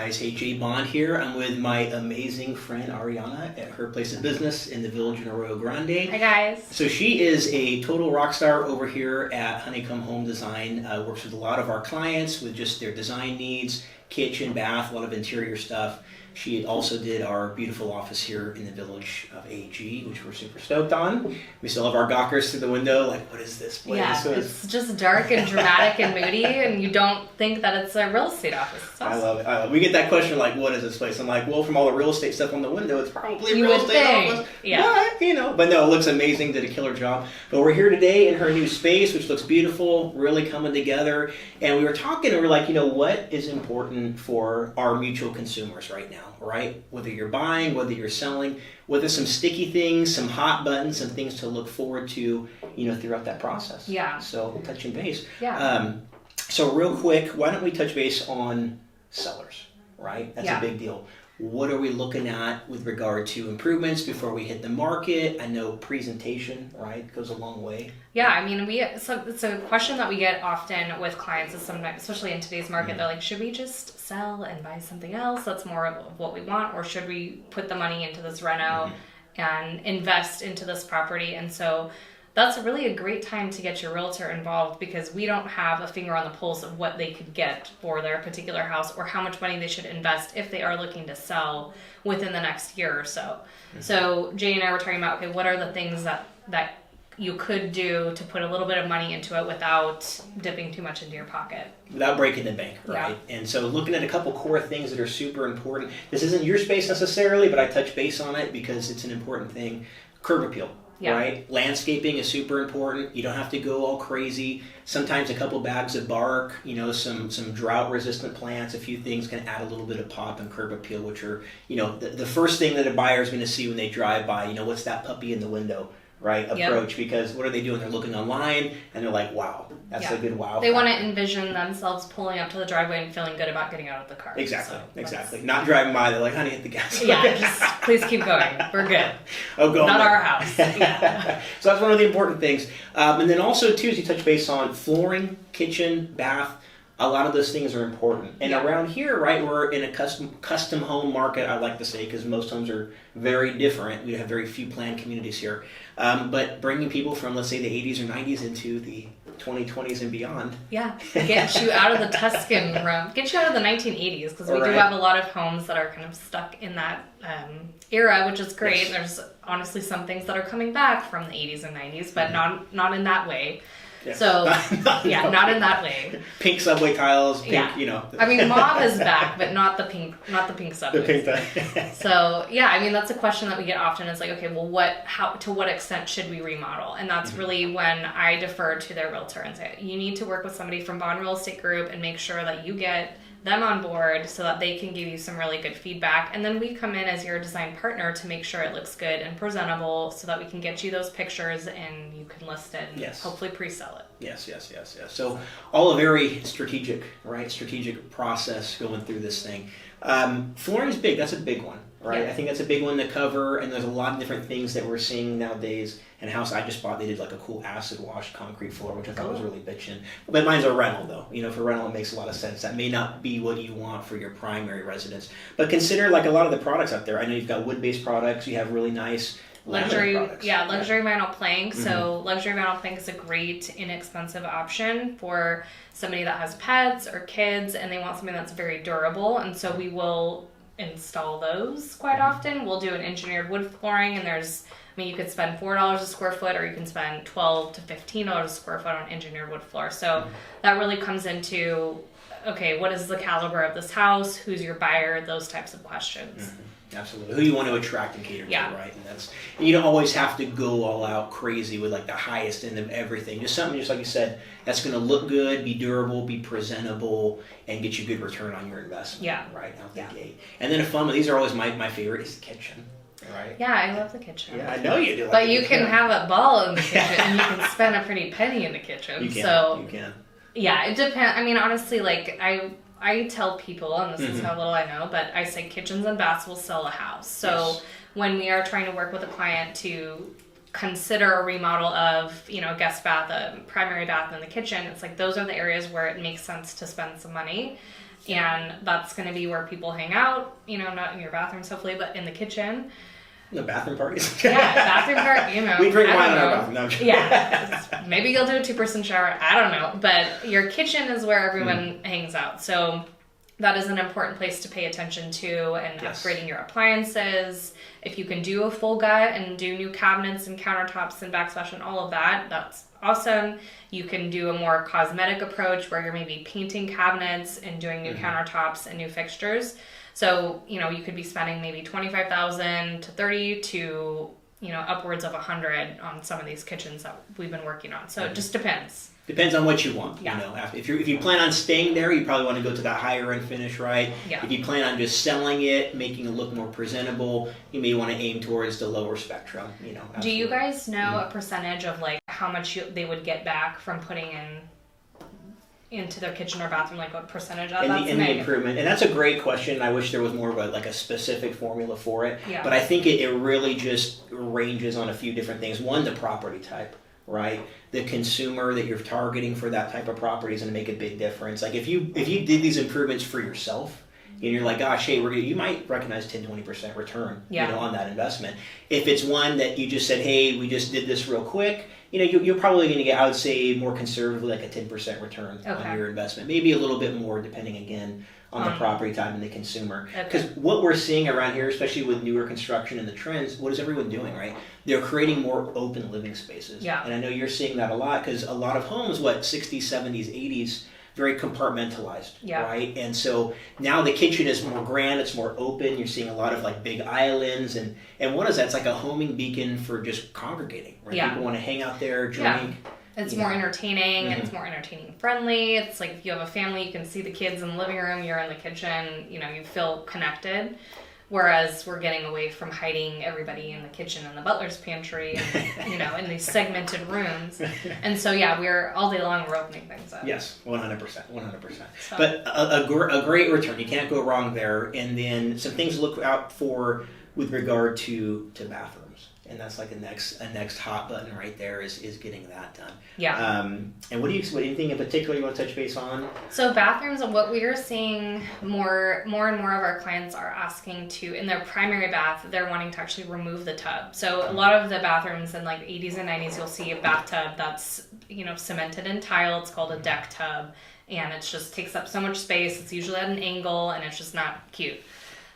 guys. Hey, Jay Bond here. I'm with my amazing friend Ariana at her place of business in the village in Arroyo Grande. Hi, guys. So she is a total rock star over here at Honeycomb Home Design. Works with a lot of our clients with just their design needs, kitchen, bath, a lot of interior stuff. She also did our beautiful office here in the village of AG, which we're super stoked on. We still have our gawkers through the window, like, what is this place? Yeah, So it's just dark and dramatic and moody, and you don't think that it's a real estate office. It's awesome. I love it. I love it. We get that question like, what is this place? I'm like, well, from all the real estate stuff on the window, it's probably a You real would estate think. office. Yeah. But no, it looks amazing. Did a killer job. But we're here today in her new space, which looks beautiful, really coming together. And we were talking, and we're like, what is important for our mutual consumers right now, right? Whether you're buying, whether you're selling, whether some sticky things, some hot buttons, some things to look forward to, throughout that process. Yeah. So touching base. Yeah. So real quick, why don't we touch base on sellers, right? That's a big deal. What are we looking at with regard to improvements before we hit the market? I know presentation, right, goes a long way. Yeah, I mean, so it's a question that we get often with clients is sometimes, especially in today's market, they're like, should we just sell and buy something else that's more of what we want, or should we put the money into this reno and invest into this property? And so that's really a great time to get your realtor involved, because we don't have a finger on the pulse of what they could get for their particular house or how much money they should invest if they are looking to sell within the next year or so. So Jay and I were talking about, okay, what are the things that you could do to put a little bit of money into it without dipping too much into your pocket? Without breaking the bank, right? Yeah. And so looking at a couple core things that are super important. This isn't your space necessarily, but I touch base on it because it's an important thing. Curb appeal. Yeah. Right? Landscaping is super important. You don't have to go all crazy. Sometimes a couple bags of bark, some drought resistant plants, a few things can add a little bit of pop and curb appeal, which are, the first thing that a buyer is going to see when they drive by, what's that puppy in the window, right? Approach. Because what are they doing? They're looking online and they're like, wow, that's a good wow. They want to envision themselves pulling up to the driveway and feeling good about getting out of the car. Exactly. Not driving by, they're like, honey, hit the gas. Yeah, just please keep going. We're good. Oh, go Not there. our house. Yeah. So that's one of the important things. And then also, too, as you touch base on flooring, kitchen, bath, a lot of those things are important. And around here, right, we're in a custom home market, I like to say, because most homes are very different. We have very few planned communities here. But bringing people from, let's say, the 80s or 90s into the 2020s and beyond. Yeah, get you out of the Tuscan room. Get you out of the 1980s, because we do have a lot of homes that are kind of stuck in that era, which is great. Yes. There's honestly some things that are coming back from the 80s and 90s, but not in that way. Yes. So, not in that way. Pink subway tiles, pink, I mean, mauve is back, but not the pink subway. The pink tile. So, I mean, that's a question that we get often. Is like, okay, well, to what extent should we remodel? And that's really when I defer to their realtor and say, you need to work with somebody from Bond Real Estate Group and make sure that you get them on board so that they can give you some really good feedback. And then we come in as your design partner to make sure it looks good and presentable so that we can get you those pictures and you can list it and hopefully pre-sell it. Yes. So all a very strategic, right? Strategic process going through this thing. Flooring is big. That's a big one, right? Yeah. I think that's a big one to cover. And there's a lot of different things that we're seeing nowadays. And a house I just bought, they did like a cool acid wash concrete floor, which I thought was really bitchin'. But mine's a rental though. For rental, it makes a lot of sense. That may not be what you want for your primary residence. But consider like a lot of the products out there. I know you've got wood-based products. You have really nice luxury vinyl plank. So luxury vinyl plank is a great inexpensive option for somebody that has pets or kids and they want something that's very durable. And so we will install those quite often. We'll do an engineered wood flooring, and you could spend $4 a square foot, or you can spend $12 to $15 a square foot on engineered wood floor. So that really comes into, okay, what is the caliber of this house? Who's your buyer? Those types of questions. Absolutely. Who you want to attract and cater to, right? And you don't always have to go all out crazy with like the highest end of everything. Just something, just like you said, that's going to look good, be durable, be presentable, and get you good return on your investment. Right out the gate. And then a fun one, these are always my favorite, is the kitchen. Right. Yeah, I love the kitchen. Yeah, I know you do. But you can have a ball in the kitchen, and you can spend a pretty penny in the kitchen. You can. So, you can. Yeah, it depends. I mean, honestly, like I tell people, and this is how little I know, but I say kitchens and baths will sell a house. So when we are trying to work with a client to consider a remodel of, a guest bath, a primary bath, and the kitchen, it's like those are the areas where it makes sense to spend some money. And that's going to be where people hang out, you know, not in your bathrooms hopefully, but in the kitchen. The bathroom parties? Yeah, bathroom party, you know. We drink wine in our bathroom. No, yeah. Maybe you'll do a 2-person shower. I don't know. But your kitchen is where everyone hangs out. So that is an important place to pay attention to, and upgrading your appliances. If you can do a full gut and do new cabinets and countertops and backsplash and all of that, that's awesome. You can do a more cosmetic approach where you're maybe painting cabinets and doing new countertops and new fixtures. So, you know, you could be spending maybe $25,000 to $30,000 to, you know, upwards of $100,000 on some of these kitchens that we've been working on. So it just depends. Depends on what you want. You know, if you plan on staying there, you probably want to go to that higher end finish, right? Yeah. If you plan on just selling it, making it look more presentable, you may want to aim towards the lower spectrum. You know. Absolutely. Do you guys know a percentage of like how much they would get back from putting into their kitchen or bathroom, like what percentage of that? In the improvement? And that's a great question. I wish there was more of a specific formula for it. Yeah. But I think it really just ranges on a few different things. One, the property type. Right, the consumer that you're targeting for that type of property is going to make a big difference. Like if you did these improvements for yourself, and you're like, gosh, hey, you might recognize 10-20% return, you know, on that investment. If it's one that you just said, hey, we just did this real quick, you know, you're probably going to get, I would say, more conservatively, like a 10% return on your investment, maybe a little bit more, depending again on the property type and the consumer. Because what we're seeing around here, especially with newer construction and the trends, what is everyone doing, right? They're creating more open living spaces. Yeah. And I know you're seeing that a lot because a lot of homes, 60s, 70s, 80s, very compartmentalized, right? And so now the kitchen is more grand, it's more open. You're seeing a lot of like big islands, and what is that? It's like a homing beacon for just congregating, right? Yeah. People want to hang out there, drink. Yeah. It's more entertaining, and it's more entertaining friendly. It's like if you have a family, you can see the kids in the living room, you're in the kitchen, you know, you feel connected. Whereas we're getting away from hiding everybody in the kitchen and the butler's pantry, and, you know, in these segmented rooms. And so, we're all day long, we're opening things up. Yes, 100%. So. But a great return. You can't go wrong there. And then some things to look out for with regard to bathrooms. And that's like a next hot button right there is getting that done. Yeah. And anything in particular you want to touch base on? So bathrooms, what we are seeing more and more of our clients are asking to, in their primary bath, they're wanting to actually remove the tub. So a lot of the bathrooms in like 80s and 90s, you'll see a bathtub that's, you know, cemented in tile. It's called a deck tub. And it just takes up so much space. It's usually at an angle and it's just not cute.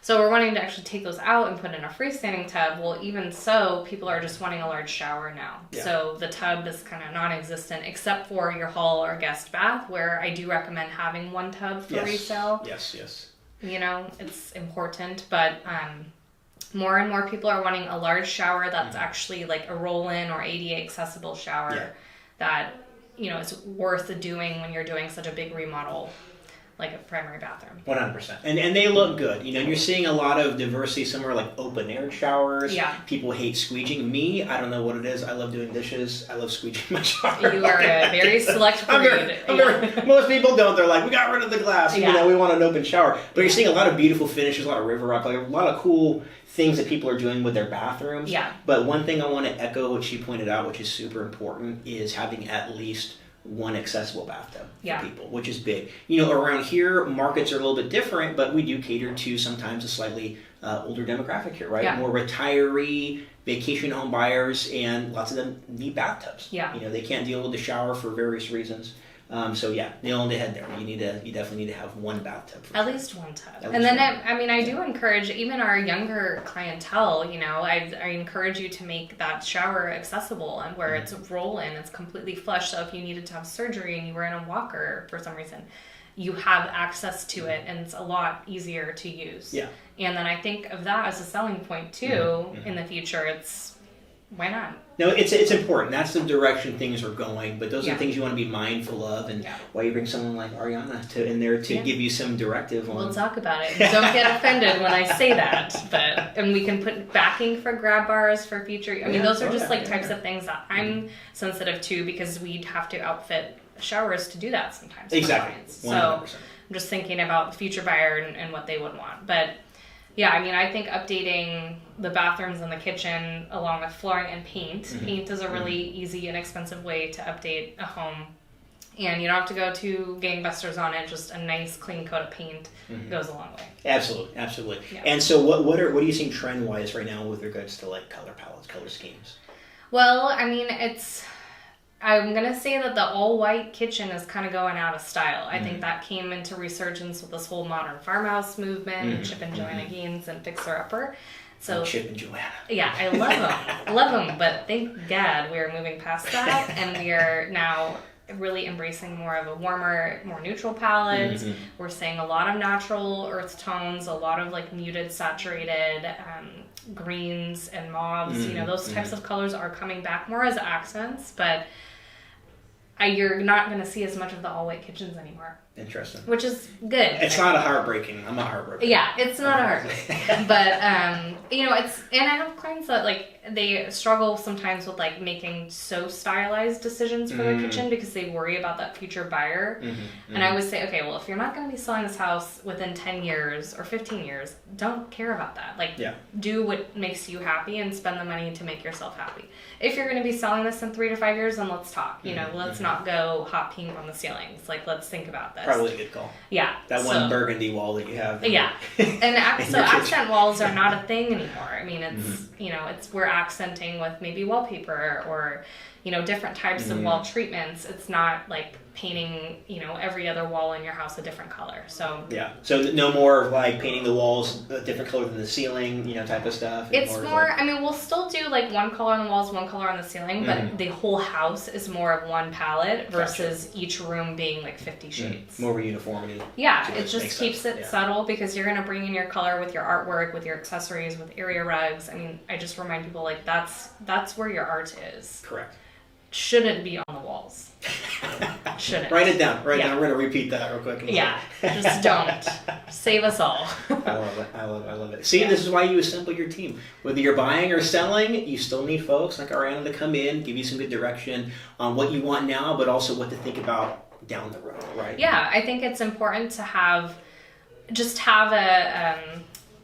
So we're wanting to actually take those out and put in a freestanding tub. Well, even so, people are just wanting a large shower now. Yeah. So the tub is kind of non-existent, except for your hall or guest bath, where I do recommend having one tub for resale. Yes. You know, it's important, but more and more people are wanting a large shower that's actually like a roll-in or ADA accessible shower that, you know, is worth doing when you're doing such a big remodel, like a primary bathroom. 100%. And they look good. You know, you're seeing a lot of diversity somewhere like open air showers. Yeah. People hate squeeging. Me, I don't know what it is. I love doing dishes. I love squeeging my shower. You are a very select breed. Most people don't. They're like, we got rid of the glass. You know, we want an open shower. But you're seeing a lot of beautiful finishes, a lot of river rock, like a lot of cool things that people are doing with their bathrooms. Yeah. But one thing I want to echo what she pointed out, which is super important, is having at least one accessible bathtub for people, which is big. You know, around here, markets are a little bit different, but we do cater to sometimes a slightly older demographic here, right? Yeah. More retiree, vacation home buyers, and lots of them need bathtubs. Yeah. You know, they can't deal with the shower for various reasons. Nail on the head there. You definitely need to have one bathtub. At least one tub. And then, I do encourage even our younger clientele, you know, I encourage you to make that shower accessible and where it's roll-in, it's completely flush. So if you needed to have surgery and you were in a walker for some reason, you have access to it and it's a lot easier to use. Yeah. And then I think of that as a selling point too in the future. Why not? No, it's important. That's the direction things are going, but those are things you want to be mindful of, and why you bring someone like Ariana in there to give you some directive on. We'll talk about it. Don't get offended when I say that, and we can put backing for grab bars for future. Those are just types of things that I'm sensitive to because we'd have to outfit showers to do that sometimes. Exactly. 100%. So I'm just thinking about the future buyer and what they would want, but. Yeah, I think updating the bathrooms and the kitchen along with flooring and paint. Paint is a really easy and expensive way to update a home. and you don't have to go to gangbusters on it. Just a nice clean coat of paint goes a long way. Absolutely. Yeah. And so what are you seeing trend wise right now with regards to like color palettes, color schemes? Well, I mean, I'm going to say that the all-white kitchen is kind of going out of style. I think that came into resurgence with this whole modern farmhouse movement, Chip and Joanna Gaines and Fixer Upper. So Chip and Joanna. Yeah, I love them. But thank God we are moving past that, and we are now really embracing more of a warmer, more neutral palette. We're seeing a lot of natural earth tones, a lot of like muted, saturated greens and mauves. You know, those types of colors are coming back more as accents, but you're not going to see as much of the all-white kitchens anymore. Interesting. Which is good. It's not a heartbreaking. I'm not heartbroken. Yeah, it's not a heartbreaking. But, you know, and I have clients that, like, they struggle sometimes with, like, making so stylized decisions for their kitchen because they worry about that future buyer. And I always say, okay, well, if you're not going to be selling this house within 10 years or 15 years, don't care about that. Like, do what makes you happy and spend the money to make yourself happy. If you're going to be selling this in 3 to 5 years, then let's talk. You know, let's not go hot pink on the ceilings. Like, let's think about this. Probably a good call. Yeah. That one burgundy wall that you have. Yeah. And so accent walls are not a thing anymore. I mean, it's, you know, we're accenting with maybe wallpaper or, you know, different types of wall treatments. It's not like painting, you know, every other wall in your house a different color. So yeah. So no more of like painting the walls a different color than the ceiling, you know, type of stuff. It's more like, I mean, we'll still do like one color on the walls, one color on the ceiling, but the whole house is more of one palette versus each room being like 50 shades. More uniformity. Yeah, it just keeps it subtle because you're going to bring in your color with your artwork, with your accessories, with area rugs. I mean, I just remind people like that's where your art is. Correct. Shouldn't be on the walls. Shouldn't. Write it down. We're going to repeat that real quick. Just don't. Save us all. I love it. See, this is why you assemble your team. Whether you're buying or selling, you still need folks like Ariana to come in, give you some good direction on what you want now, but also what to think about down the road, right? Yeah, I think it's important to have a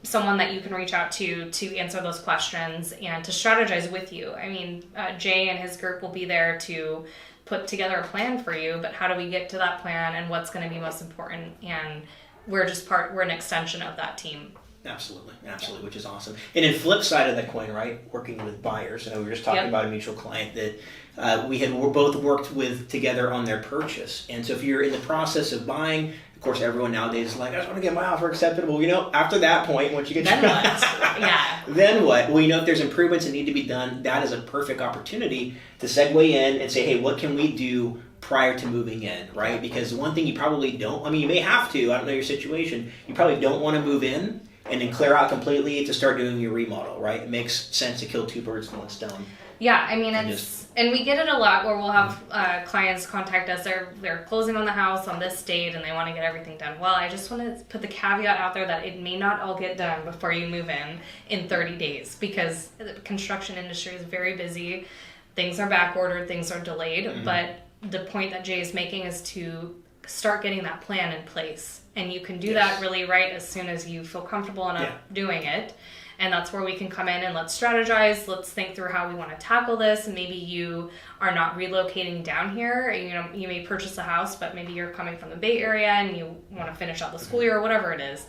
someone that you can reach out to answer those questions and to strategize with you. I mean, Jay and his group will be there to put together a plan for you, but how do we get to that plan and what's going to be most important? And we're an extension of that team. Absolutely, which is awesome. And then flip side of that coin, right? Working with buyers. I know we were just talking about a mutual client that we had both worked with together on their purchase. And so if you're in the process of buying, of course, everyone nowadays is like, I just want to get my offer accepted. Well, you know, after that point, once you get then what? Yeah. Then what? Well, you know, if there's improvements that need to be done, that is a perfect opportunity to segue in and say, hey, what can we do prior to moving in, right? Because the one thing you probably don't, I mean, you may have to, I don't know your situation, you probably don't want to move in and then clear out completely to start doing your remodel, right? It makes sense to kill two birds with one stone. Yeah, I mean, and we get it a lot where we'll have clients contact us. They're closing on the house on this date and they want to get everything done. Well, I just want to put the caveat out there that it may not all get done before you move in 30 days because the construction industry is very busy. Things are back ordered, things are delayed. But the point that Jay is making is to start getting that plan in place. And you can do that really right as soon as you feel comfortable enough doing it. And that's where we can come in and let's strategize. Let's think through how we want to tackle this. Maybe you are not relocating down here. You know, you may purchase a house, but maybe you're coming from the Bay Area and you want to finish out the school year or whatever it is.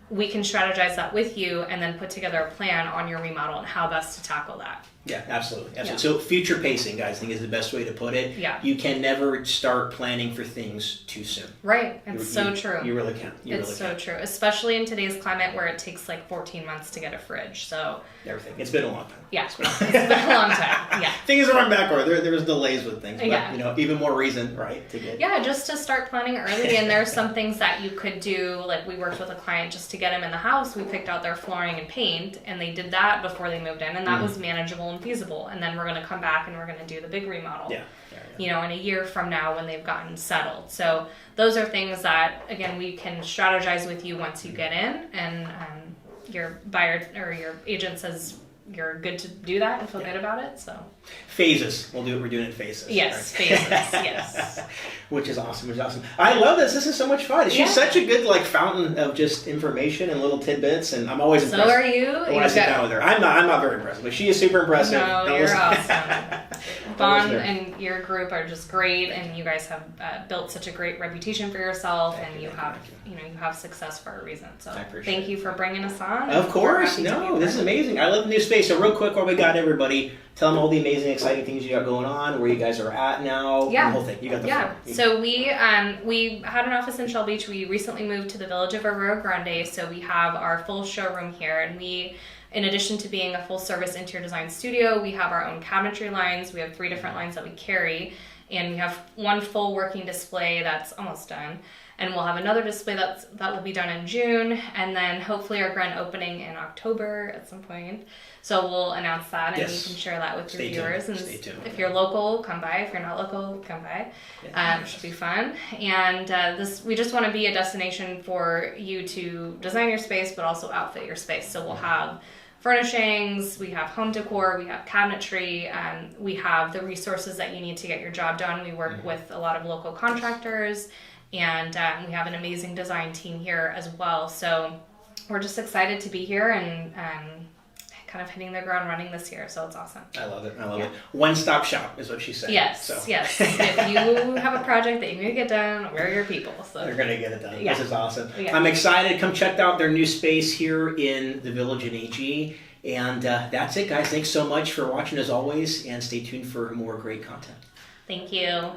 We can strategize that with you and then put together a plan on your remodel and how best to tackle that. Yeah, absolutely. So future pacing, guys, I think is the best way to put it. Yeah. You can never start planning for things too soon. Right. It's so true. You really can't. It's so true. Especially in today's climate where it takes like 14 months to get a fridge. So everything. It's been a long time. Yeah. It's been a long time. Yeah. Things are run backward. There's delays with things. But, you know, even more reason, right, to get... Yeah, just to start planning early. And there's some things that you could do. Like we worked with a client just to get them in the house. We picked out their flooring and paint. And they did that before they moved in. And that was manageable and feasible. And then we're going to come back and we're going to do the big remodel, you know, in a year from now when they've gotten settled. So those are things that, again, we can strategize with you once you get in and your buyer or your agent says you're good to do that and feel good about it. So phases. We're doing it in phases. Yes, right? phases. Yes. Which is awesome. I love this. This is so much fun. She's such a good fountain of just information and little tidbits, and I'm always impressed. So are you. When I sit down with her, I'm not very impressed, but she is super impressive. No, you're awesome. Bon and your group are just great, and you guys have built such a great reputation for yourself, and you have success for a reason. So thank you for bringing us on. Of course. No, this is amazing. I love the new space. So real quick while we got everybody, tell them all the amazing, exciting things you got going on, where you guys are at now, the whole thing. You got the floor. So we had an office in Shell Beach. We recently moved to the village of Arroyo Grande, so we have our full showroom here, and we, in addition to being a full-service interior design studio, we have our own cabinetry lines. We have 3 different lines that we carry, and we have one full working display that's almost done. And we'll have another display that will be done in June, and then hopefully our grand opening in October at some point. So we'll announce that, and you can share that with your viewers. And if you're local, come by. If you're not local, come by. It should be fun. And we just want to be a destination for you to design your space, but also outfit your space. So we'll have furnishings, we have home decor, we have cabinetry, we have the resources that you need to get your job done. We work with a lot of local contractors, and we have an amazing design team here as well. So we're just excited to be here and kind of hitting the ground running this year. So it's awesome. I love it. One-stop shop is what she said. Yes. If you have a project that you need to get done, we're your people. So they're going to get it done. This is awesome. I'm excited. Come check out their new space here in the Village in AG. And that's it, guys. Thanks so much for watching as always, and stay tuned for more great content. Thank you.